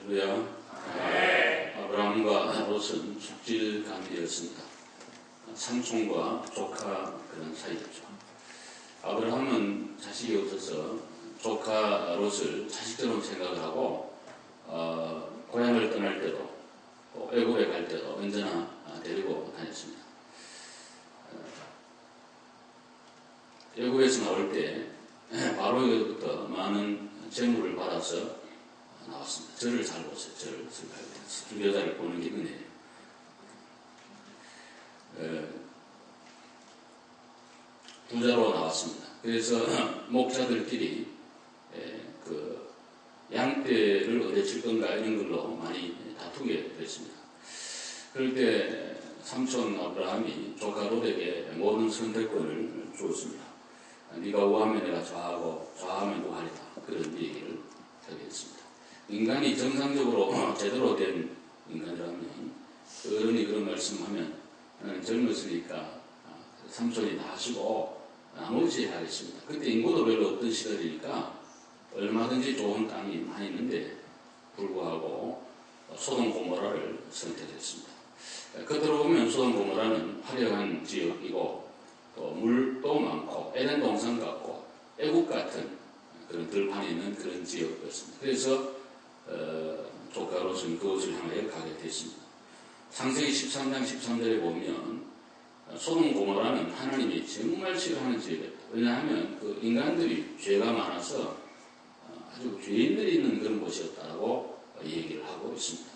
할렐루야. 아브라함과 롯은 숙질관계였습니다. 삼촌과 조카 그런 사이였죠. 아브라함은 자식이 없어서 조카 롯을 자식처럼 생각을 하고 고향을 떠날 때도 애굽에 갈 때도 언제나 데리고 다녔습니다. 애굽에서 나올 때 바로에게부터 많은 재물을 받아서 나왔습니다. 절을 잘 보세요. 절을 순교자를 보는 게 은혜예요. 부자로 나왔습니다. 그래서 목자들끼리 그 양떼를 어디에 칠 건가 이런 걸로 많이 다투게 됐습니다. 그럴 때 삼촌 아브라함이 조카 롯에게 모든 선택권을 주었습니다. 네가 우하면 내가 좌하고 좌하면 우하리라, 그런 얘기를 하게 됐습니다. 인간이 정상적으로 제대로 된 인간이라면 어른이 그런 말씀하면 나는 젊었으니까 삼촌이 다 하시고 나머지 하겠습니다. 그때 인구도 별로 없던 시절이니까 얼마든지 좋은 땅이 많이 있는데 불구하고 소돔 고모라를 선택했습니다. 겉으로 보면 소돔 고모라는 화려한 지역이고 또 물도 많고 에덴 동산 같고 애국 같은 그런 들판이 있는 그런 지역이었습니다. 그래서 조카 롯은 그것을 향하여 가게 됐습니다. 창세기 13장 13절에 보면 소돔 고모라는 하나님이 정말 싫어하는 지역이었다. 왜냐하면 그 인간들이 죄가 많아서 아주 죄인들이 있는 그런 곳이었다고 얘기를 하고 있습니다.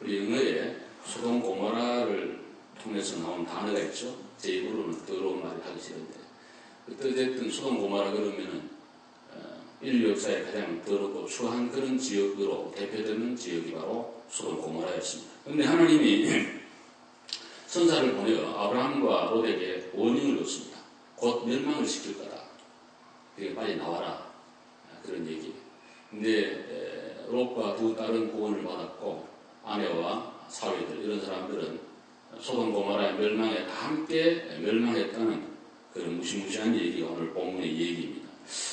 우리 영어에 소돔 고모라를 통해서 나온 단어가 있죠. 제 입으로는 더러운 말이 하기 싫은데 어쨌든 소돔 고모라 그러면은 인류 역사에 가장 더럽고 추한 그런 지역으로 대표되는 지역이 바로 소돔 고모라였습니다. 그런데 하나님이 선사를 보내어 아브라함과 롯에게 워닝을 줬습니다. 곧 멸망을 시킬 거다. 그게 빨리 나와라. 그런 얘기. 근데 롯과 두 딸은 구원을 받았고 아내와 사위들 이런 사람들은 소돔 고모라의 멸망에 다 함께 멸망했다는 그런 무시무시한 얘기가 오늘 본문의 얘기입니다.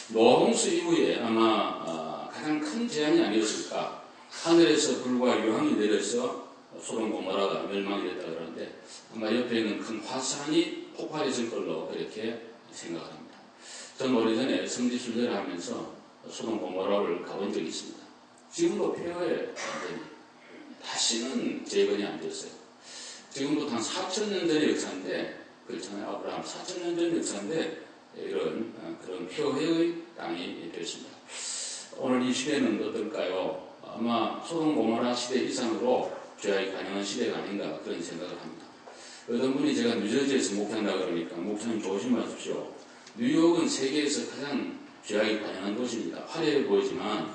노홍수 이후에 아마 가장 큰 재앙이 아니었을까. 하늘에서 불과 유황이 내려서 소돔 고모라가 멸망이 됐다 그러는데 아마 옆에 있는 큰 화산이 폭발했을 걸로 그렇게 생각합니다. 저는 오래전에 성지순례를 하면서 소돔 고모라를 가본 적이 있습니다. 지금도 폐허에 다시는 재건이 안 됐어요. 지금부터 한 4,000년 전의 역사인데, 그렇잖아요. 아브라함 4,000년 전 역사인데 이런 그런 폐허의 땅이 됐습니다. 오늘 이 시대는 어떨까요? 아마 소돔 고모라 시대 이상으로 죄악이 가능한 시대가 아닌가 그런 생각을 합니다. 어떤 분이 제가 뉴저지에서 목회한다 그러니까 목사님 조심하십시오. 뉴욕은 세계에서 가장 죄악이 가능한 곳입니다. 화려해 보이지만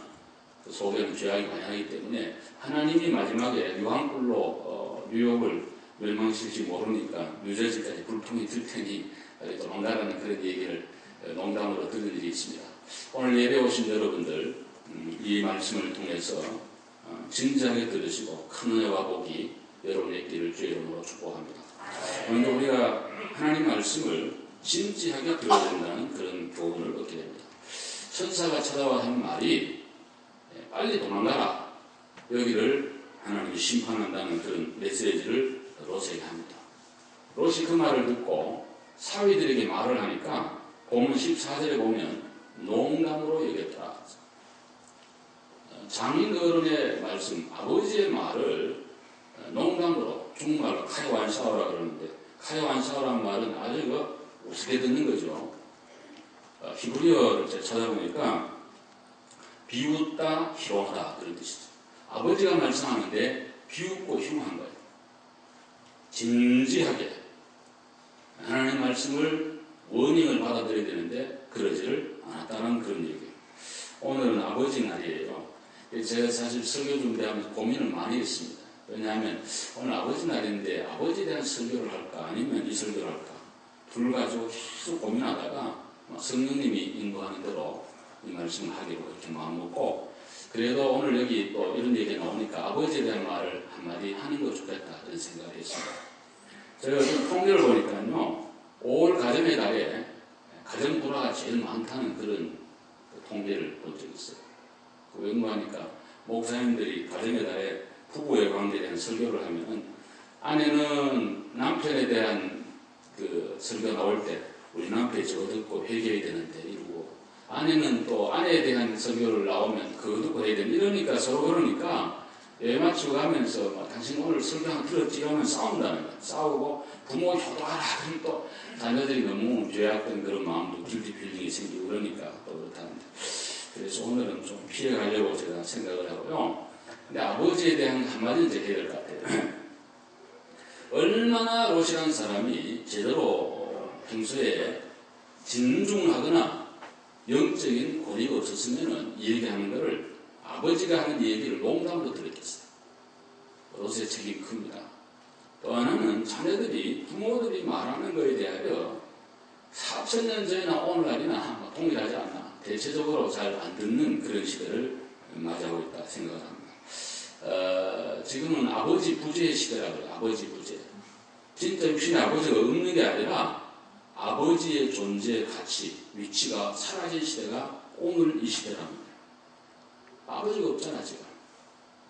그 속에는 죄악이 가능하기 때문에 하나님이 마지막에 유황불로 뉴욕을 멸망시킬지 모르니까 뉴저지까지 불통이 들 테니 도망가라는 그런 얘기를 농담으로 들은 일이 있습니다. 오늘 예배 오신 여러분들 이 말씀을 통해서 진지하게 들으시고 큰 은혜와 복이 여러분의 있기를 주의 이름으로 축복합니다. 오늘 우리가 하나님 말씀을 진지하게 들어야 된다는 그런 교훈을 얻게 됩니다. 천사가 찾아와 한 말이 빨리 도망가라. 여기를 하나님이 심판한다는 그런 메시지를 롯에게 합니다. 롯이 그 말을 듣고 사위들에게 말을 하니까 본문 14절에 보면 농담으로 여겼더라. 장인 어른의 말씀, 아버지의 말을 농담으로 중국말로 카이완샤오라 그러는데 카이완샤오라는 말은 아주 우습게 듣는 거죠. 히브리어를 찾아보니까 비웃다 희롱하다 그런 뜻이죠. 아버지가 말씀하는데 비웃고 희롱한 거예요. 진지하게 하나님의 말씀을 워닝을 받아들여야 되는데 그러지를 않았다는 그런 얘기예요. 오늘은 아버지 날이에요. 제가 사실 설교 준비하면서 고민을 많이 했습니다. 왜냐하면 오늘 아버지 날인데 아버지에 대한 설교를 할까 아니면 이 설교를 할까 둘 가지고 계속 고민하다가 성령님이 인도하는 대로 이 말씀을 하기로 이렇게 마음먹고 그래도 오늘 여기 또 이런 얘기가 나오니까 아버지에 대한 말을 한마디 하는 거 좋겠다 그런 생각을 했습니다. 제가 좀 통계를 보니까요 5월 가정의 달에 가정 불화가 제일 많다는 그런 통계를 본 적이 있어요. 왜 그런가 하니까 목사님들이 가정의 달에 부부의 관계에 대한 설교를 하면은 아내는 남편에 대한 그 설교 나올 때 우리 남편이 저거 듣고 회개해야 되는데 이러고, 아내는 또 아내에 대한 설교를 나오면 그거 듣고 해야 되는, 이러니까 서로 그러니까 예 맞추고 가면서 막 당신 오늘 설교 한 들었지 하면 싸운다는 거야. 싸우고 부모 효도하라 그러면 또 자녀들이 너무 죄악된 그런 마음도 길티 필링이 생기고 그러니까 또 그렇다는데, 그래서 오늘은 좀 피해가려고 제가 생각을 하고요. 근데 아버지에 대한 한마디 이제 해야 될 것 같아요. 얼마나 롯이라는 사람이 제대로 평소에 진중하거나 영적인 고리가 없었으면 얘기하는 것을, 아버지가 하는 얘기를 농담으로 들었겠어요. 롯의 책임이 큽니다. 또 하나는 자녀들이 부모들이 말하는 것에 대하여 4,000년 전이나 오늘날이나 동일하지 않나, 대체적으로 잘 안 듣는 그런 시대를 맞이하고 있다 생각합니다. 지금은 아버지 부재의 시대라고 해요. 아버지 부재. 진짜 육신의 아버지가 없는 게 아니라 아버지의 존재, 가치, 위치가 사라진 시대가 오늘 이 시대랍니다. 아버지가 없잖아 지금.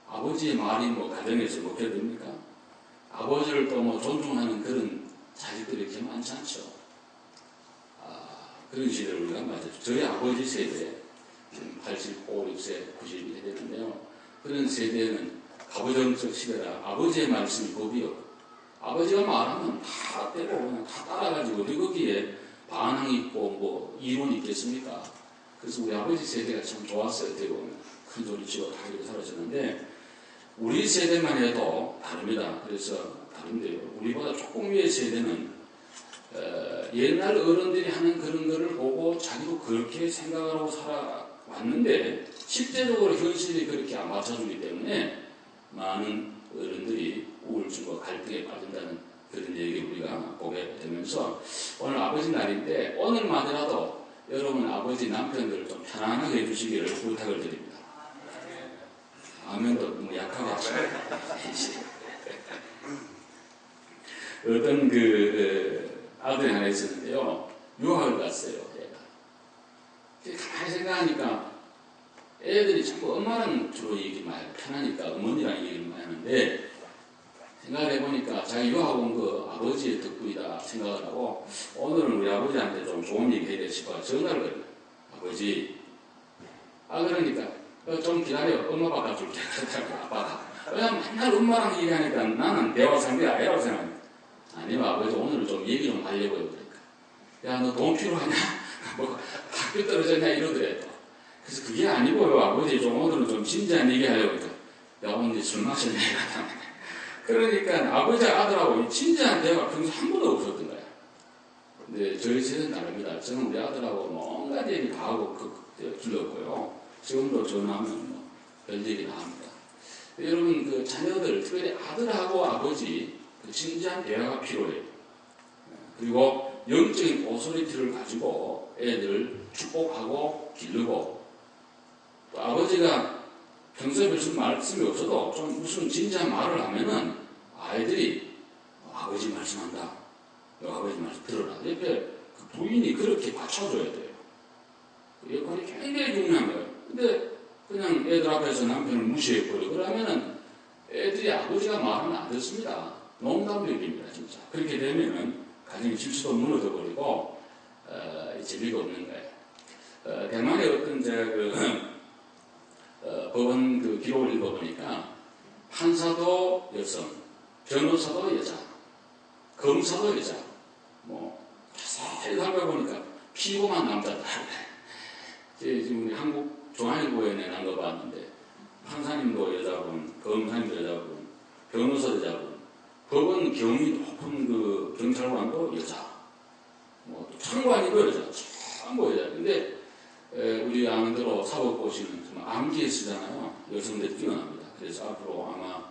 아버지의 말이 뭐 가정에서 먹혀야 됩니까? 아버지를 또 뭐 존중하는 그런 자식들이 이렇게 많지 않죠. 그런 시대를 우리가 맞았죠. 저희 아버지 세대, 85, 6세, 90이 되는데요. 그런 세대는 가부장적 시대라 아버지의 말씀이 법이요. 아버지가 말하면 다 떼고 그냥 다 따라가지고 어디 거기에 반항이 있고 뭐 이론이 있겠습니까? 그래서 우리 아버지 세대가 참 좋았어요. 어떻게 보면 큰 소리 치고 다 이렇게 살아졌는데, 우리 세대만 해도 다릅니다. 그래서 다른데요. 우리보다 조금 위의 세대는 옛날 어른들이 하는 그런 거를 보고 자기도 그렇게 생각을 하고 살아왔는데 실제적으로 현실이 그렇게 안 맞춰주기 때문에 많은 어른들이 우울증과 갈등에 빠진다는 그런 얘기를 우리가 보게 되면서, 오늘 아버지 날인데 오늘만이라도 여러분 아버지 남편들 좀 편안하게 해주시기를 부탁을 드립니다. 아멘도 뭐 약하게 하시고. 어떤 아들이 하나 있었는데요. 유학을 갔어요. 얘가. 가만히 생각하니까 애들이 전부 엄마랑 주로 얘기 많이 해요. 편하니까 어머니랑 얘기를 많이 하는데, 생각을 해보니까 자기 유학 온 거 아버지의 덕분이다 생각을 하고, 오늘은 우리 아버지한테 좀 좋은 얘기 해야 돼 싶어 전화를 해요. 아버지. 그러니까 좀 기다려. 엄마 바꿔줄게. 아빠가. 그냥 맨날 엄마랑 얘기하니까 나는 대화 상대가 아니라고 생각합니다. 아니면 아버지 오늘 좀 얘기 좀 하려고요. 그러니까. 야, 너 돈 필요하냐? 뭐 학교 떨어졌냐? 이러더래요. 그래서 그게 아니고요. 아버지 좀 오늘은 좀 진지한 얘기 하려고 그러니까. 야, 오늘 술 마셨냐? 그러니까 아버지 아들하고 진지한 대화가 평소 한 번도 없었던 거야. 근데 저희 세대는 다릅니다. 저는 우리 아들하고 뭐 온갖 얘기 다 하고 길렀고요. 지금도 전화하면 뭐 별 얘기 다 합니다. 여러분 자녀들, 특별히 아들하고 아버지 진지한 대화가 필요해요. 그리고 영적인 오소리티를 가지고 애들을 축복하고 기르고, 또 아버지가 평소에 무슨 말씀이 없어도 좀 무슨 진지한 말을 하면은 아이들이 아버지 말씀한다. 아버지 말씀 들어라. 옆에 부인이 그렇게 받쳐줘야 돼요. 그 역할이 굉장히 중요한 거예요. 근데 그냥 애들 앞에서 남편을 무시해버려. 그러면은 애들이 아버지가 말하면 안 듣습니다. 농담력입니다, 진짜. 그렇게 되면은 가정의 질서도 무너져버리고, 재미가 없는 거예요. 대만의 어떤 법원 기록을 읽어보니까 판사도 여성, 변호사도 여자, 검사도 여자, 뭐 자세히 살펴보니까 피고만 남자다. 지금 우리 한국 중앙일보에 내난 거 봤는데 판사님도 여자분, 검사님도 여자분, 변호사도 여자분, 법원 경위 높은 경찰관도 여자, 뭐 참관인도 여자, 전부 여자. 근데 우리 아무대로 사법고시는 암기에 쓰잖아요. 여성들이 뛰어납니다. 그래서 앞으로 아마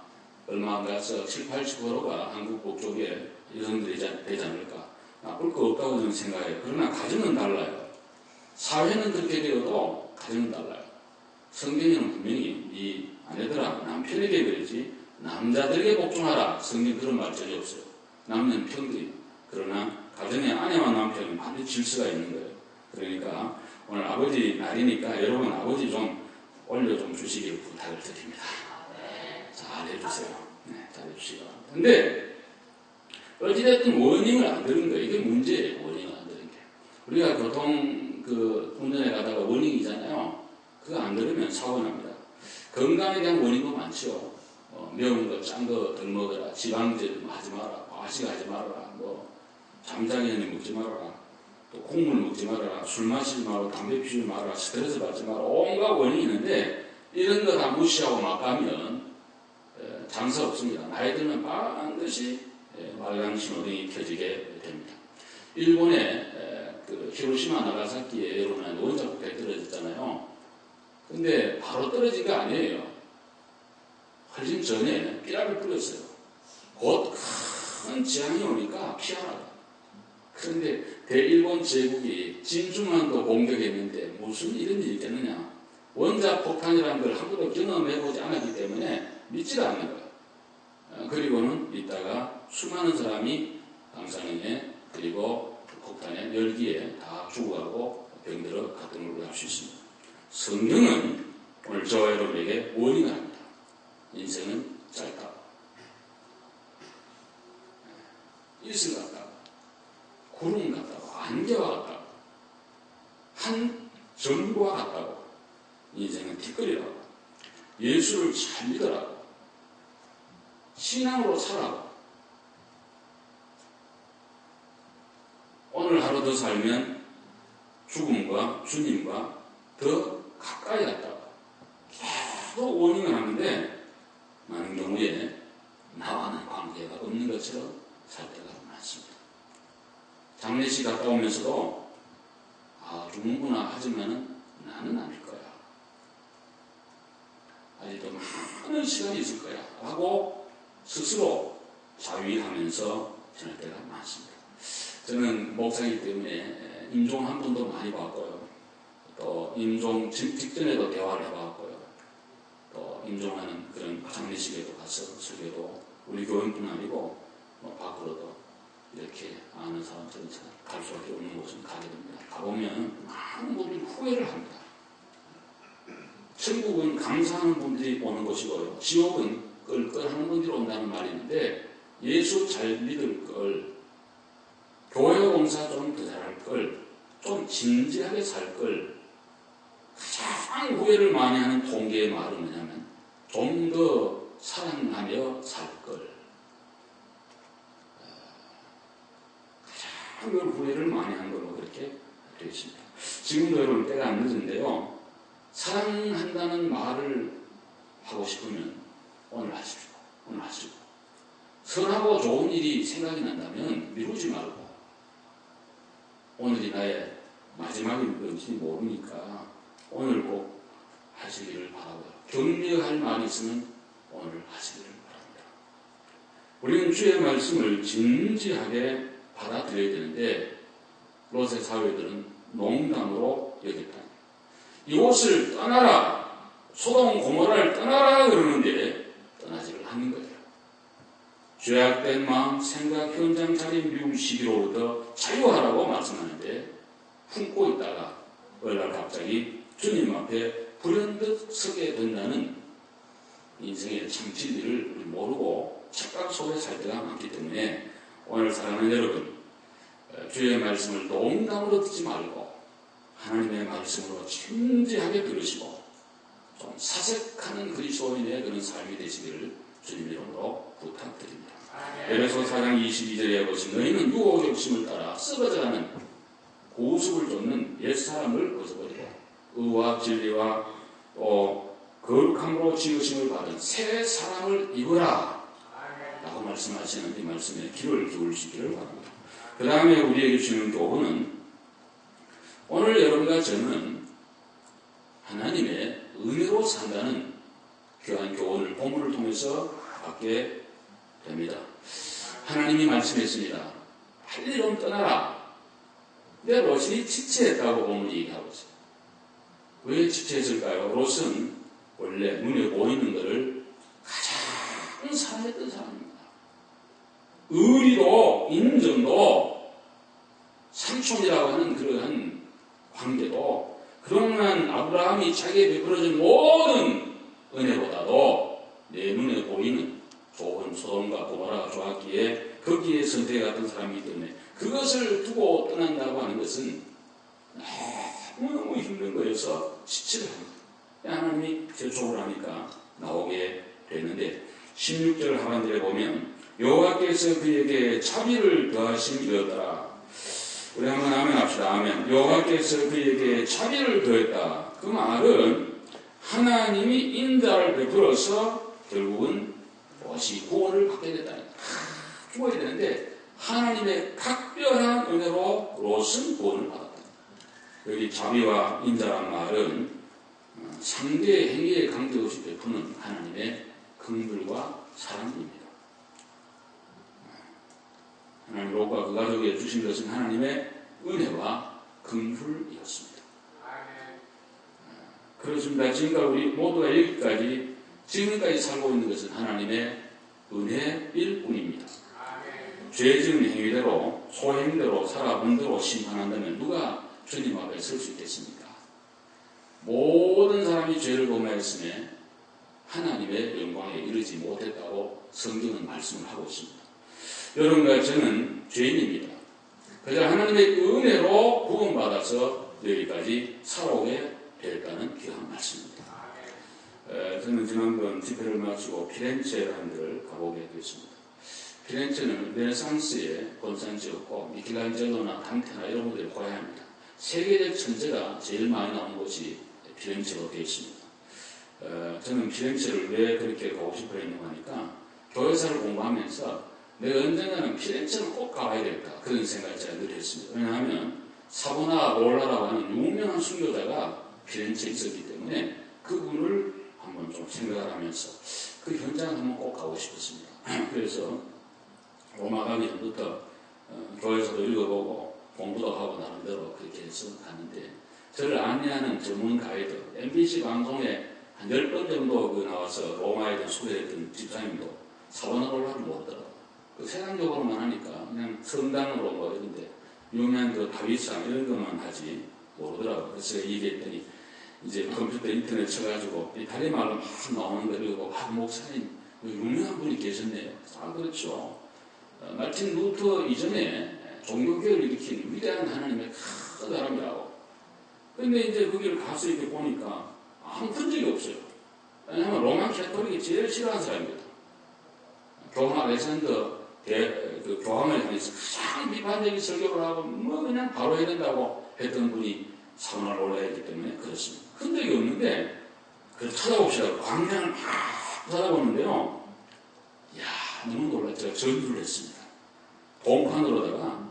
얼마 안 가서 70~80%가 한국법 쪽에 여성들이 되지 않을까. 나쁠 거 없다고 저는 생각해요. 그러나 가정은 달라요. 사회는 그렇게 되어도 가정은 달라요. 성경에는 분명히 네 아내들아 남편에게 그러지 남자들에게 복종하라. 성경 그런 말 전혀 없어요. 남녀는 평등해요. 그러나 가정의 아내와 남편은 반드시 질서가 있는 거예요. 그러니까 오늘 아버지 날이니까 여러분 아버지 좀 올려 좀 주시길 부탁을 드립니다. 잘 해주세요. 네, 잘 해주시기 바랍니다. 근데 어찌됐든 워닝을 안 들은 거예요. 이게 문제예요. 워닝을 안 들은 게. 우리가 교통 운전에 가다가 워닝이잖아요. 그거 안 들으면 사고 납니다. 건강에 대한 워닝도 많죠. 매운 거, 짠 거 덜 먹어라. 지방제 하지 마라. 과식 하지 말아라. 잠자기 전에 먹지 말아라. 또 콩물 먹지 말아라. 술 마시지 말아라. 담배 피우지 말아라. 스트레스 받지 말아라. 온갖 원인이 있는데 이런 거 다 무시하고 막 가면 장사 없습니다. 나이 들면 반드시 말강 신호등이 켜지게 됩니다. 일본의 그 히로시마 나가사키에 여러분 원자폭탄이 떨어졌잖아요. 근데 바로 떨어진 게 아니에요. 훨씬 전에 삐라를 불렸어요. 곧 큰 재앙이 오니까 피하라. 그런데 대일본 제국이 진주만도 공격했는데 무슨 이런 일이 있겠느냐. 원자폭탄이라는 걸 한 번도 경험해보지 않았기 때문에 믿지 않는 거예요. 그리고는 이따가 수많은 사람이 방사능에 그리고 폭탄의 열기에 다 죽어가고 병들어 갔던 걸로 알 수 있습니다. 성경은 오늘 저와 여러분에게 원인을 합니다. 인생은 짧다. 이슬 같다고, 구름 같다고, 안개와 같다고, 한 점과 같다고, 인생은 티끌이라고, 예수를 잘 믿으라고, 신앙으로 살아라고, 오늘 하루 더 살면 죽음과 주님과 더 가까이 갔다고 계속 원인을 하는데 많은 경우에 나와는 관계가 없는 것처럼 살 때가 많습니다. 장례식 갔다 오면서도 죽는구나 하지만은 나는 아닐 거야. 아직도 많은 시간이 있을 거야. 라고 스스로 자위하면서 지낼 때가 많습니다. 저는 목사이기 때문에 임종 한 번도 많이 봤고요. 또 임종 직전에도 대화를 해봤고요. 또 임종하는 그런 장례식에도 가서 설교도 우리 교회뿐 아니고 밖으로도 이렇게 아는 사람들은 갈 수밖에 없는 곳은 가게 됩니다. 가보면 많은 분들이 후회를 합니다. 천국은 감사하는 분들이 오는 곳이고요. 지옥은 끌끌하는 분들이 온다는 말이 있는데 예수 잘 믿을 걸, 교회 봉사 좀 더 잘할 걸, 좀 진지하게 살 걸, 가장 후회를 많이 하는 통계의 말은 뭐냐면 좀 더 사랑하며 살 걸. 가장 그 후회를 많이 하는 걸로 그렇게 되어 있습니다. 지금도 여러분 때가 안 늦은데요. 사랑한다는 말을 하고 싶으면 오늘 하십시오. 오늘 하시고. 선하고 좋은 일이 생각이 난다면 미루지 말고 오늘이 나의 마지막일지 모르니까 오늘 꼭 하시기를 바라고요. 격려할 말이 있으면 오늘 하시기를 바랍니다. 우리는 주의 말씀을 진지하게 받아들여야 되는데 롯의 사회들은 농담으로 여겼다. 이곳을 떠나라, 소돔 고모라를 떠나라 그러는데 떠나지를 않는 거예요. 죄악된 마음, 생각, 현장 차림, 미우시기로부터 자유하라고 말씀하는데 품고 있다가 어느 날 갑자기 주님 앞에 불현듯 서게 된다는 인생의 참 진리를 모르고 착각 속에 살 때가 많기 때문에 오늘 사랑하는 여러분, 주의 말씀을 농담으로 듣지 말고 하나님의 말씀으로 진지하게 들으시고 좀 사색하는 그리스도인의 그런 삶이 되시기를 주님 이름으로 부탁드립니다. 에베소 4장 22절에 보시면 너희는 유혹의 욕심을 따라 썩어져가는 고습을 쫓는 옛사람을 벗어버리고 의와 진리와 또 거룩함으로 지으심을 받은 새 사람을 입으라 라고 말씀하시는 이 말씀에 귀를 기울이시기를 바랍니다. 그 다음에 우리에게 주는 교훈은 오늘 여러분과 저는 하나님의 은혜로 산다는 귀한 교훈을 본문을 통해서 받게 됩니다. 하나님이 말씀했습니다. 빨리 좀 떠나라. 근데 롯이 지체했다고 본문이 얘기하고 있어요. 왜 지체했을까요? 롯은 원래 눈에 보이는 것을 가장 사랑했던 사람입니다. 의리도 인정도 삼촌이라고 하는 그러한 관계도 그동안 아브라함이 자기에게 베풀어준 모든 은혜보다도 내 눈에 보이는 좋은 소돔과 고모라가 좋았기에 거기에 선택했던 사람이기 때문에 그것을 두고 떠난다고 하는 것은 너무너무 힘든 거여서 지치를 합니다. 하나님이 재촉을 하니까 나오게 되는데 16절 하반절에 보면 여호와께서 그에게 자비를 더하심이었더라. 우리 한번 아멘 합시다. 아멘. 여호와께서 그에게 자비를 더했다. 그 말은 하나님이 인자를 베풀어서 결국은 무엇이 구원을 받게 됐다. 죽어야 되는데 하나님의 각별한 은혜로 롯은 구원을 받았다. 여기 자비와 인자란 말은 상대의 행위에 관계없이 베푸는 하나님의 긍휼과 사랑입니다. 하나님 롯과 그 가족에 주신 것은 하나님의 은혜와 긍휼이었습니다. 그렇습니다. 지금까지 우리 모두가 여기까지 지금까지 살고 있는 것은 하나님의 은혜일 뿐입니다. 죄 지은 행위대로 소행대로 살아본 대로 심판한다면 누가 주님 앞에 설 수 있겠습니까? 모든 사람이 죄를 범하였음에 하나님의 영광에 이르지 못했다고 성경은 말씀을 하고 있습니다. 여러분과 저는 죄인입니다. 그저 하나님의 은혜로 구원받아서 여기까지 살아오게 되었다는 귀한 말씀입니다. 저는 지난번 집회를 마치고 피렌체라는 데를 가보게 됐습니다. 피렌체는 르네상스의 본산지였고 미켈란젤로나 단테나 이런 분들의 고향입니다. 세계적 천재가 제일 많이 나온 곳이 피렌체로 되어 있습니다. 저는 피렌체를 왜 그렇게 가고 싶어 했는가 하니까 교회사를 공부하면서 내가 언젠가는 피렌체는 꼭 가봐야 되겠다 그런 생각을 제가 늘 했습니다. 왜냐하면 사보나 롤라라고 하는 유명한 순교자가 피렌체에 있었기 때문에 그분을 한번 좀 생각을 하면서 그 현장을 한번 꼭 가고 싶었습니다. 그래서 로마 가기 전부터 교회에서도 읽어보고 공부도 하고 나름대로 그렇게 해서 갔는데 저를 안내하는 전문 가이드 MBC 방송에 한 10번 정도 나와서 로마에 대한 소개했던 집사님도 사보나롤라를 모르더라고요. 그 세상적으로만 하니까 그냥 성당으로 뭐 이런데 유명한 그 다윗상 이런 것만 하지 모르더라고요. 그래서 얘기했더니 이제 컴퓨터 인터넷 쳐가지고 이탈리 말로 막 나오는 거 읽고 목사님 유명한 분이 계셨네요. 그렇죠. 마틴 루터 이전에 종교개혁을 일으킨 위대한 하나님의 큰 사람이라고. 근데 이제 거기를 가서 이렇게 보니까 아무 흔적이 없어요. 왜냐하면 로마 캐톨릭이 제일 싫어하는 사람입니다. 교황 알렉산더 그 교황을 향해서 가장 비판적인 설교를 하고 뭐 그냥 바로 해야 된다고 했던 분이 사보나롤라였기 때문에 그렇습니다. 흔적이 없는데 그걸 찾아봅시다. 광장을 막 찾아보는데요. 이야 너무 놀랐죠. 전주를 했습니다. 동판으로다가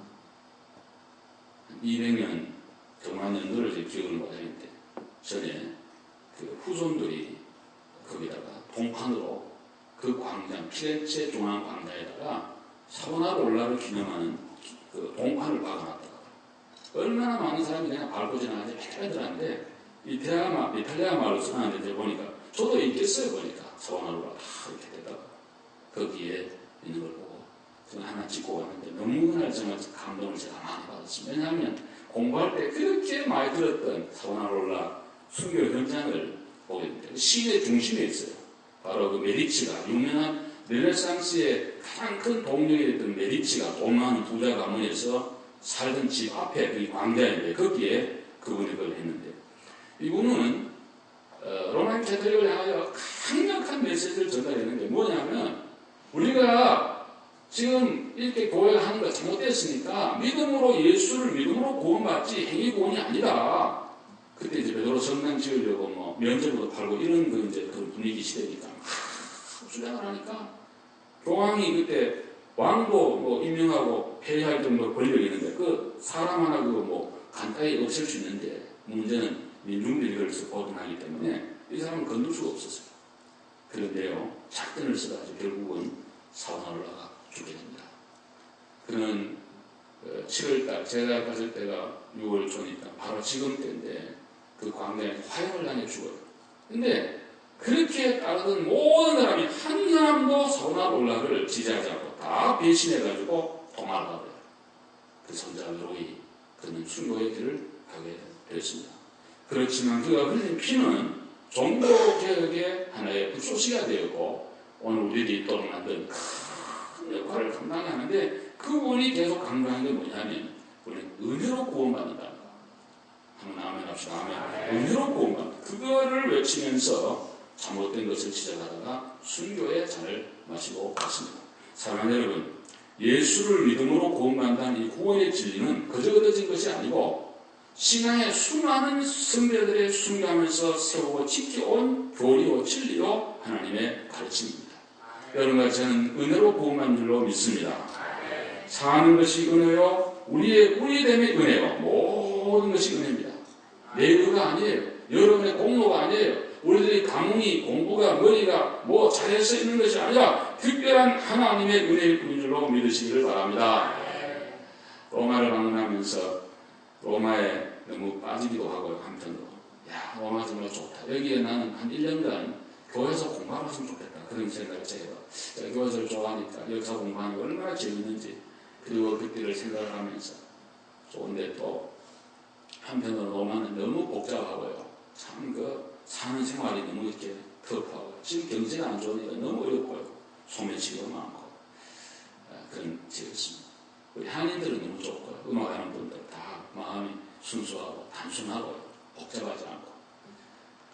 200년 정만 연도를 기억을 못하는데 전에 그 후손들이 거기다가 동판으로 그 광장 피렌체 중앙 광장에다가 사보나롤라를 기념하는 그 동판을 박아놨다가 얼마나 많은 사람이 그냥 밟고 지나가는지 패드한데 이탈리아 말로 써놨는데 보니까 저도 있겠어요. 보니까 사보나롤라 다 이렇게 되다가 거기에 있는 걸 보고 저는 하나 찍고 왔는데 너무나 정말 감동을 제가 많이 받았습니다. 왜냐하면 공부할 때 그렇게 많이 들었던 사보나롤라 순교 현장을 보게 됩니다. 시의 중심에 있어요. 바로 그 메디치가 유명한 르네상스의 가장 큰 동력이 됐던 메디치가 돈 많은 부자 가문에서 살던 집 앞에 그 광장인데 거기에 그분이 그걸 했는데 이분은 로마 캐톨릭을 향하여 강력한 메시지를 전달했는데 뭐냐면 우리가 지금 이렇게 교회가 하는 거 잘못됐으니까 믿음으로 예수를 믿음으로 구원받지 행위 구원이 아니다. 그때 이제 베드로 성당 지으려고 뭐 면접도 팔고 이런 그 이제 그런 분위기 시대니까 주장을 하니까 교황이 그때 왕도 뭐 임명하고 폐위할 정도 권력이 있는데 그 사람 하나 그거 뭐 간단히 없앨 수 있는데 문제는 민중들이 그걸 보존하기 때문에 이 사람은 건들 수가 없었어요. 그런데요 작전을 써가지고 결국은 사보나롤라가 죽게 됩니다. 그는 7월달 제가 갔을 때가 6월 초니까 바로 지금 때인데 그 광장에 화형을 당해 죽어요. 근데 그렇게 따르던 모든 사람이 한 사람도 사보나롤라를 지지하지 않고 다 배신해가지고 도망을 가버려요. 그 선자 외로이 그는 순교의 길을 가게 되었습니다. 그렇지만 그가 흘린 피는 종교개혁의 하나의 불쏘시가 되었고 오늘 우리들이 또 만든 큰 역할을 감당해야 하는데 그분이 계속 강조하는 게 뭐냐면 우리는 은혜로 구원받는다. 한번 아멘 합시다. 아멘. 은혜로 구원받는다. 그거를 외치면서 잘못된 것을 지적하다가 순교의 잔을 마시고 갔습니다. 사랑하는 여러분, 예수를 믿음으로 구원받는다는 이 구원의 진리는 그저 얻어진 것이 아니고 신앙의 수많은 선배들의 순교하면서 세우고 지켜온 교리요 진리요 하나님의 가르침입니다. 여러분과 저는 은혜로 구원받는 줄로 믿습니다. 사는 것이 은혜요, 우리의 우리됨의 은혜요, 모든 것이 은혜입니다. 내 의가 아니에요. 여러분의 공로가 아니에요. 우리들이 가문이 공부가 머리가 뭐 잘해서 있는 것이 아니라 특별한 하나님의 은혜일 뿐인 줄로 믿으시기를 바랍니다. 로마를 방문하면서 로마에 너무 빠지기도 하고요. 한편으로 야, 로마 정말 좋다. 여기에 나는 한 1년간 교회에서 공부하고 했으면 좋겠다. 그런 생각을 제가 교회에서 좋아하니까 역사 공부하는 게 얼마나 재밌는지 그리고 그때를 생각을 하면서 좋은데 또 한편으로 로마는 너무 복잡하고요. 참 사는 생활이 너무 이렇게 터프하고 지금 경제가 안 좋으니까 너무 어렵고요. 소매치기도 많고 그런 지역이었습니다. 우리 한인들은 너무 좋고요. 음악하는 분들 다 마음이 순수하고 단순하고요. 복잡하지 않고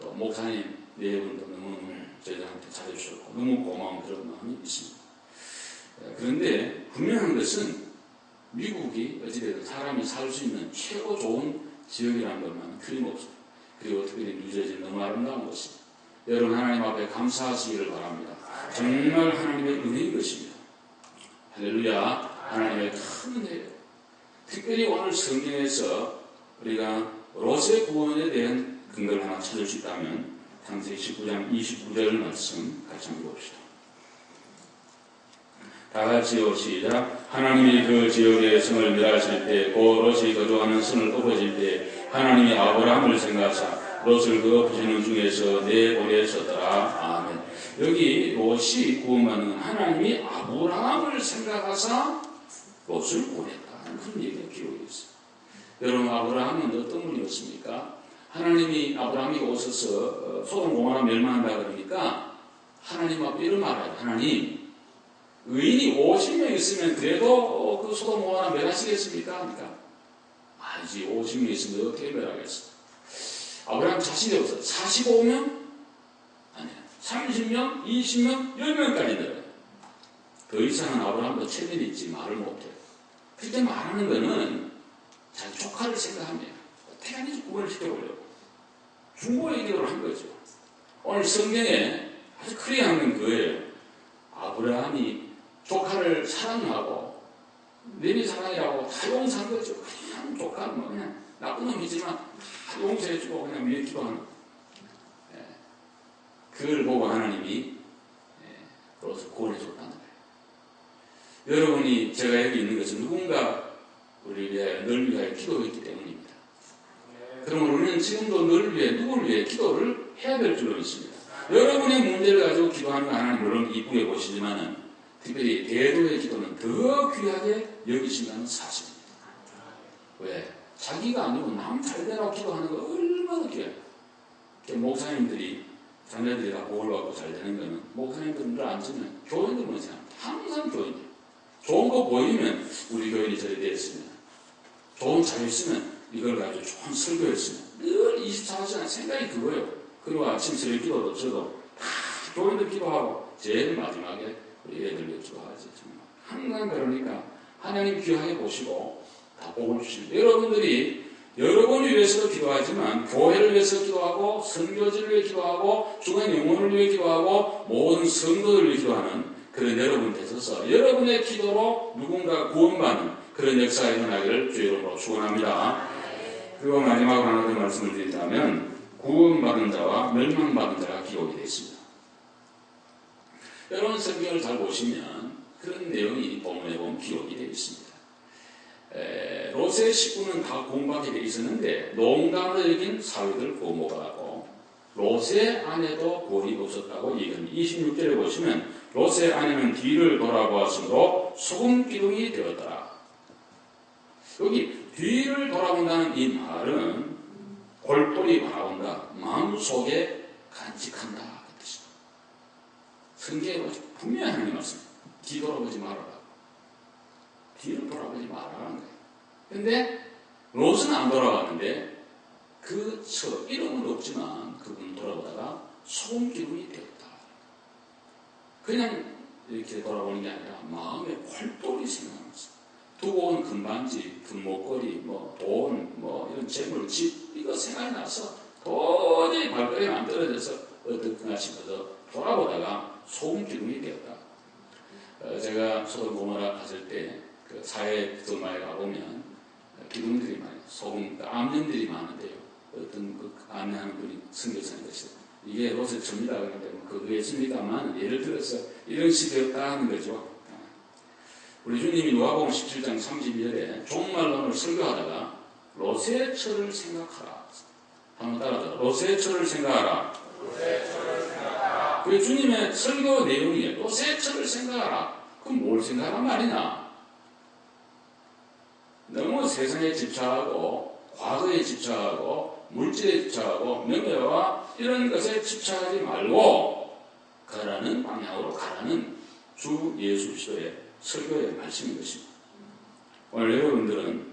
또 목사님 네 분도 너무 저희들한테 잘해주셨고 너무 고마운 그런 마음이 있습니다. 그런데 분명한 것은 미국이 어찌되든 사람이 살 수 있는 최고 좋은 지역이라는 것만 틀림없습니다. 그리고 특별히 뉴저지는 너무 아름다운 것입니다. 여러분 하나님 앞에 감사하시기를 바랍니다. 정말 하나님의 은혜인 것입니다. 할렐루야. 하나님의 큰 은혜예요. 특별히 오늘 성경에서 우리가 롯의 구원에 대한 근거를 하나 찾을 수 있다면 창세기 19장 29절 말씀 같이 한번 봅시다. 다같이요 시작. 하나님이 그 지역의 성을 멸하실 때 곧 롯이 거주하는 성을 엎어질 때 하나님이 아브라함을 생각하사 롯을 그 엎어지는 중에서 내보내셨더라. 아멘. 여기 롯이 구원받는 하나님이 아브라함을 생각하사 롯을 보냈다. 그런 얘기가 기록이 있어요. 여러분 아브라함은 어떤 분이었습니까? 하나님이 아브라함이 오셔서 소돔 고모라 멸망한다 그러니까 하나님 앞에 이런 말을 해요. 하나님 의인이 50명 있으면 그래도 그 소돔 고모라 멸하시겠습니까? 그러니까 아니지 50명 있으면 어떻게 멸하겠어? 아브라함 자신이 없어. 45명? 아니야. 30명? 20명? 10명까지 늘어요. 더 이상은 아브라함도 체면이 있지 말을 못해요. 그렇게 말하는 거는 자기 조카를 생각하면 어떻게 하는지 구원을 시켜보려고 중보의 기도를 한 거죠. 오늘 성경에 아주 크게 하는 그거예요. 아브라함이 조카를 사랑하고 내비 사랑이라고 다 용서한 거죠. 그냥 조카는 뭐 그냥 나쁜 놈이지만 다 용서해주고 그냥 위에 기도하는 거예요. 그걸 보고 하나님이 그로서 구원해줬다는 거예요. 여러분이 제가 여기 있는 것은 누군가 우리 위해 널 위하여 기도했기 때문입니다. 그러면 우리는 지금도 널 위해 누구를 위해 기도를 해야 될 줄로 믿습니다. 여러분의 문제를 가지고 기도하는 거 하나님 물론 이쁘게 보시지만은 특별히 대도의 기도는 더 귀하게 여기신다는 사실입니다. 왜? 자기가 아니고 남 잘되라고 기도하는 거 얼마나 귀해요. 목사님들이 자녀들이 다 복을 받고 잘 되는 거는 목사님들을 앉으면 교인들 뭐냐 항상 교인들 좋은 거 보이면 우리 교인이 저리 되었으면 좋은 자료 있으면 이걸 가지고 좋은 설교했으면 늘 24시간 생각이 그거예요. 그리고 아침 새벽 기도도 저도 다 교인들 기도하고 제일 마지막에 우리 애들 위해 기도하지. 정말 항상 그러니까 하나님 귀하게 보시고 다 복을 주십니다. 여러분들이 여러분을 위해서도 기도하지만 교회를 위해서 기도하고 선교지를 위해 기도하고 중간 영혼을 위해 기도하고 모든 성도들을 위해 기도하는 그런 여러분 되셔서 여러분의 기도로 누군가 구원받는 그런 역사가 일어나기를 주의 이름으로 축원합니다. 그리고 마지막으로 하나 더 말씀을 드린다면 구원받은 자와 멸망받은 자가 기록이 되어 있습니다. 여러분 성경을 잘 보시면 그런 내용이 본문에 보면 기록이 되어 있습니다. 롯의 식구는 다 구원받게 되어 있었는데 농담으로 여긴 사위들 구원 못 받았고 롯의 아내도 구원이 없었다고 얘기합니다. 26절에 보시면 롯의 아내는 뒤를 돌아보았으므로 소금 기둥이 되었더라. 여기 뒤를 돌아본다는 이 말은 골똘히 바라본다. 마음속에 간직한다. 그 뜻입니다. 성경에 분명히 하나님 말씀. 뒤돌아보지 말아라. 뒤를 돌아보지 말아라는 거예요. 근데 롯은 안 돌아왔는데 이름은 없지만 그분은 돌아보다가 소금 기둥이 되었다. 그냥 이렇게 돌아보는 게 아니라 마음에 콜똘히 생각하면서 두고 온 금반지, 금목걸이, 돈, 이런 재물, 집 이거 생각이 나서 도저히 발걸음이 안 떨어져서 어떻구나 싶어서 돌아보다가 소금 기둥이 되었다. 제가 소돔 고모라 갔을 때 그 사회 도마에 가보면 기둥들이 많아요. 소금, 암령들이 많은데요. 어떤 그 안내하는 분이 선교사인 것이요. 이게 롯의 점이다 그러는데 그거였습니다만 예를 들어서 이런 식이었다 하는 거죠. 우리 주님이 누가복음 17장 32절에 종말론을 설교하다가 롯의 처를 생각하라. 한번 따라서 롯의 처를 생각하라. 그게 주님의 설교 내용이에요. 롯의 처를 생각하라. 그럼 뭘 생각하란 말이냐? 너무 세상에 집착하고 과거에 집착하고 물질에 집착하고 명예와 이런 것에 집착하지 말고 가라는 방향으로 가라는 주 예수 그리스도의 설교의 말씀인 것입니다. 오늘 여러분들은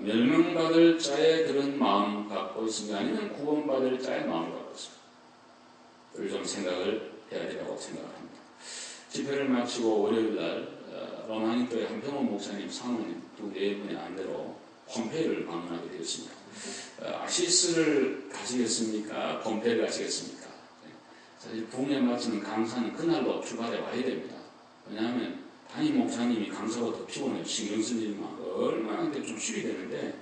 멸망받을 자의 그런 마음 갖고 있습니까? 아니면 구원받을 자의 마음을 갖고 있습니까? 그걸 좀 생각을 해야 되라고 생각합니다. 집회를 마치고 월요일날 로마니교회 한평원 목사님, 사모님 두 네 분의 안대로 폼페이를 방문하게 되었습니다. 아시스를 가시겠습니까? 폼페이를 가시겠습니까? 사실 부흥회 마치는 강사는 그날로 출발해 와야 됩니다. 왜냐하면 담임 목사님이 강사가 더 피곤해요. 신경 쓸 일만 얼마나 좀 쉬게 되는데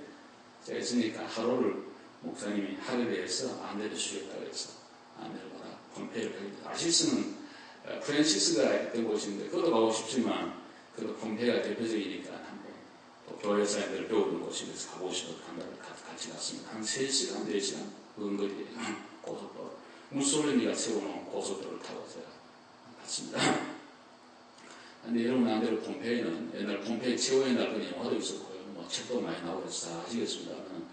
제가 있으니까 하루를 목사님이 하루에 해서 안내를 주겠다고 해서 안내를 받아 폼페이를 가게 됩니다. 아시스는 프랜시스가 있던 곳인데 그것도 가고 싶지만 그래도 폼페이가 대표적이니까 한번 또 교회 사람들을 배우는 곳이라서 가고 싶어서 같이 갔습니다. 한 3시간, 4시간 근거리에 고속도로 무솔리니가 세워놓은 고속도로를 타고 제가 갔습니다. 근데 여러분 안대로 폼페이는 옛날 폼페이 최후의 날 그런 영화도 있었고요. 책도 많이 나오고 해서 다 아시겠습니다만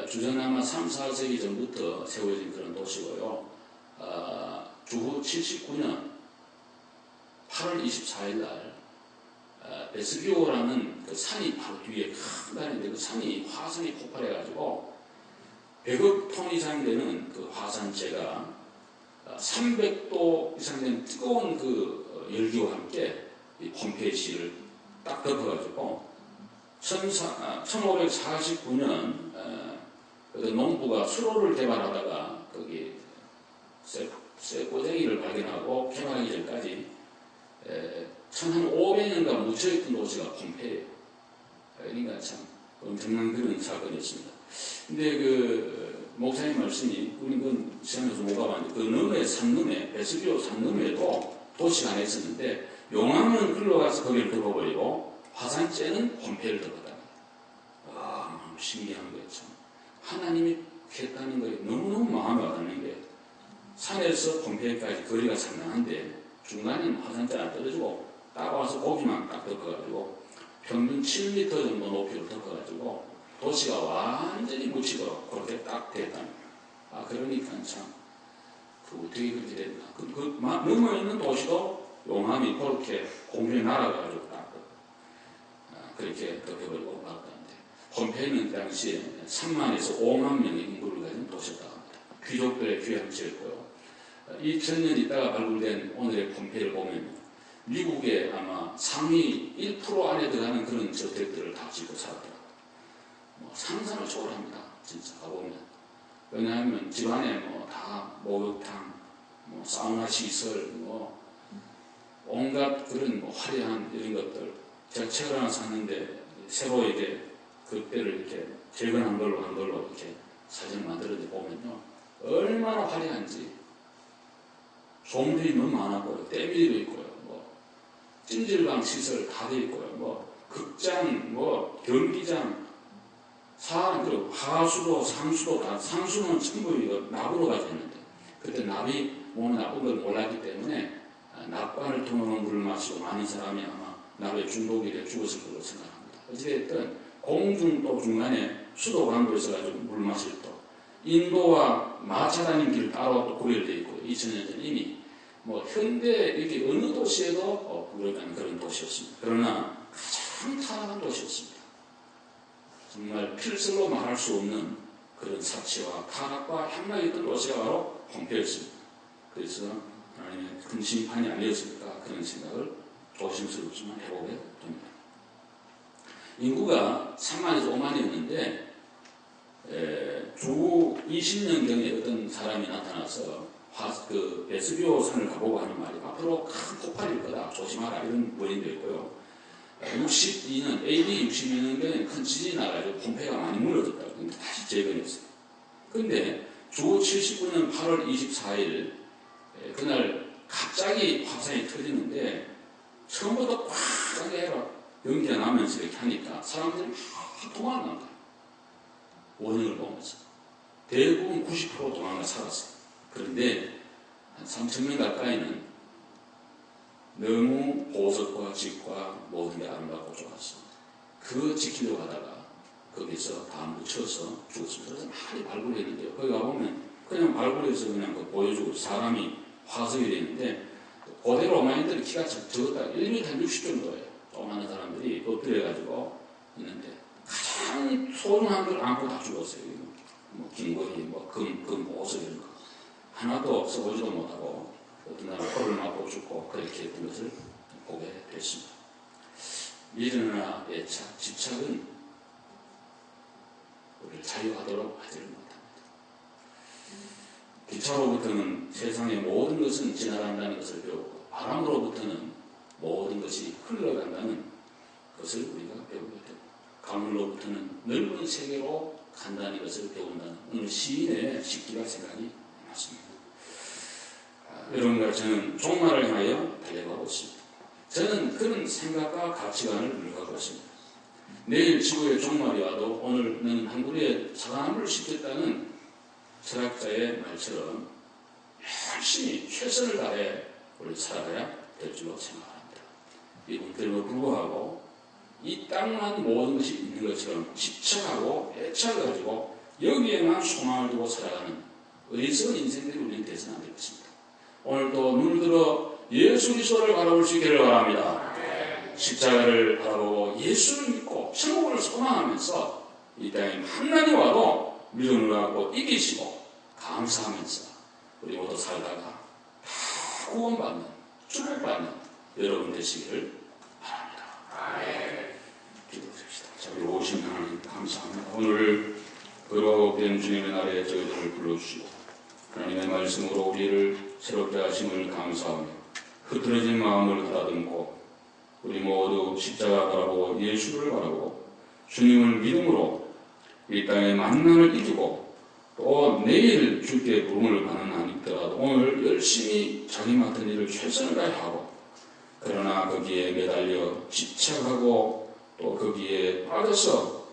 주전 아마 3, 4세기 전부터 세워진 그런 도시고요. 주후 79년 8월 24일 날 베스비오라는 그 산이 바로 뒤에 큰 산인데 그 산이 화산이 폭발해가지고 100억 톤 이상 되는 그 화산재가 300도 이상 되는 뜨거운 그 열기와 함께 이 폼페이시를 딱 덮어가지고 1549년 농부가 수로를 개발하다가 거기 쇠꼬쟁이를 발견하고 개발하기 전까지 1500년간 묻혀있던 도시가 폼페이예요. 그러니까 참 엄청난 그런 사건이었습니다. 근데 그 목사님 말씀이 우리 그 시험에서 못 가봤는데 그 너머에 산 너머에 베스비오 산 너머에도 도시가 하나 있었는데 용암은 흘러가서 거기를 덮어버리고 화산재는 폼페이를 덮었다. 너무 신기한 거예요. 참 하나님이 했다는 거에 너무너무 마음에 와닿는 게 산에서 폼페이까지 거리가 상당한데 중간에 화산재가 떨어지고 딱 와서 고기만 딱 덮어가지고 평균 7m 정도 높이로 덮어가지고 도시가 완전히 묻히도록 그렇게 딱 됐답니다. 그러니까 참 어떻게 그렇게 됐나. 넘어 있는 도시도 용암이 그렇게 공중에 날아가지고 딱 그렇게 덮여버리고 말았다는데 폼페이는 당시에 3만에서 5만 명의 인구를 가진 도시였다고 합니다. 귀족들의 귀향지였고요. 2000년 있다가 발굴된 오늘의 폼페이를 보면 미국의 아마 상위 1% 안에 들어가는 그런 저택들을 다 짓고 살았더라고요. 상상을 초월합니다. 진짜 가보면. 왜냐하면 집안에 다 목욕탕, 사우나 시설, 온갖 그런 화려한 이런 것들. 제가 책을 하나 샀는데 새로 이게 그때를 이렇게 재건한 걸로 한 걸로 이렇게 사진을 만들어서 보면요. 얼마나 화려한지. 조물이 너무 많았고요. 때밀이도 있고요. 찜질방 시설 다 돼 있고요. 극장, 경기장, 그리고 하수도, 상수도 다, 상수는 전부 이거 납으로 가지고 있는데, 그때 납이 몸에 나쁜 걸 몰랐기 때문에 납관을 통해서 물을 마시고 많은 사람이 아마 납에 중독이 돼 죽었을 걸로 생각합니다. 어찌됐든 공중도 중간에 수도관도 있어가지고 물 마실 인도와 마차다님 길을 따로 구별되어 있고 2000년 전 이미 뭐 현대 이렇게 어느 도시에도 부르는 그런 도시였습니다. 그러나 가장 타락한 도시였습니다. 정말 필설로 말할 수 없는 그런 사치와 타락과 향락이 있던 도시가 바로 폼페이오였습니다. 그래서 하나님의 큰 심판이 아니었을까 그런 생각을 조심스럽지만 해보게 됩니다. 인구가 3만에서 5만이었는데 주 20년경에 어떤 사람이 나타나서 베스비오 산을 가보고 하는 말이 앞으로 큰 폭발일 거다 조심하라 이런 원인도 있고요. 62년 AD 62년경에 큰 지진이 나가지고 폼페이오가 많이 무너졌다고 근데 다시 재건했어요. 근데 주 79년 8월 24일 그날 갑자기 화산이 터지는데 처음부터 꽉 하게 연기가 나면서 이렇게 하니까 사람들이 막 도망간 거예요. 원인을 보면서 대부분 90% 도망가 살았어요. 그런데 한 3,000명 가까이는 너무 보석과 집과 모든 게 아름답고 좋았어. 그거 지키려고 하다가 거기서 다 묻혀서 죽었습니다. 그래서 많이 발굴했는데요. 거기 가보면 그냥 발굴해서 그냥 보여주고 사람이 화석이 되어 있는데 고대 로마인들이 키가 적었다 1m 한 60 정도예요. 조그마한 사람들이 엎드려가지고 있는데 가장 소중한 걸 안고 다 죽었어요. 뭐 긴거리, 뭐 보석 이런 거 하나도 써보지도 못하고 어떤 날은 코를 맞고 죽고 그렇게 했던 것을 보게 됐습니다. 미련이나 애착, 집착은 우리를 자유하도록 하지를 못합니다. 기차로부터는 세상의 모든 것은 지나간다는 것을 배우고 바람으로부터는 모든 것이 흘러간다는 것을 우리가 배우게 됩니다. 강물로부터는 넓은 세계로 간다는 것을 배운다는 오늘 시인의 식기가 생각이 났습니다. 여러분과 저는 종말을 향하여 달려가고 있습니다. 저는 그런 생각과 가치관을 누려가고 있습니다. 내일 지구의 종말이 와도 오늘은 한 그루의 사과나무를 심겠다는 철학자의 말처럼 열심히 최선을 다해 우리 살아가야 될 줄로 생각합니다. 이분들에도 불구하고 이 땅만 모든 것이 있는 것처럼 집착하고 애착을 가지고 여기에만 소망을 두고 살아가는 어리석은 인생들이 우리는 되서는 안 될 것입니다. 오늘도 눈을 들어 예수 그리스도를 바라볼 수 있기를 바랍니다. 십자가를 바라보고 예수를 믿고 천국을 소망하면서 이 땅에 환난이 와도 믿음을 갖고 이기시고 감사하면서 우리 모두 살다가 다 구원받는 축복받는 여러분 되시기를 바랍니다. 기도드립시다. 자, 우리 오신 하나님 감사합니다. 오늘 거룩한 주님의 날에 저희들을 불러주시고 하나님의 말씀으로 우리를 새롭게 하심을 감사하며 흐트러진 마음을 가다듬고 우리 모두 십자가 바라보고 예수를 바라보고 주님을 믿음으로 이 땅의 만난을 이기고 또 내일 주께 부름을 받는 한이 있더라도 오늘 열심히 자기 맡은 일을 최선을 다하고 그러나 거기에 매달려 집착하고 또 거기에 빠져서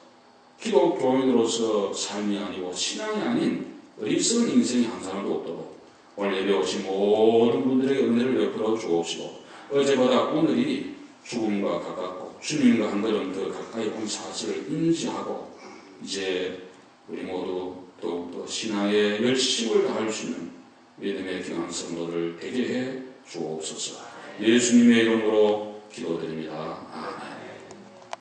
기독교인으로서 삶이 아니고 신앙이 아닌 어리석은 인생이 한 사람도 없도록 오늘 예배 오신 모든 분들에게 은혜를 베풀어 주옵시고 어제보다 오늘이 죽음과 가깝고 주님과 한 걸음 더 가까이 온 사실을 인지하고 이제 우리 모두 더욱더 신앙의 열심을 다할 수 있는 믿음의 귀한 성도를 되게 해 주옵소서. 예수님의 이름으로 기도드립니다. 아멘.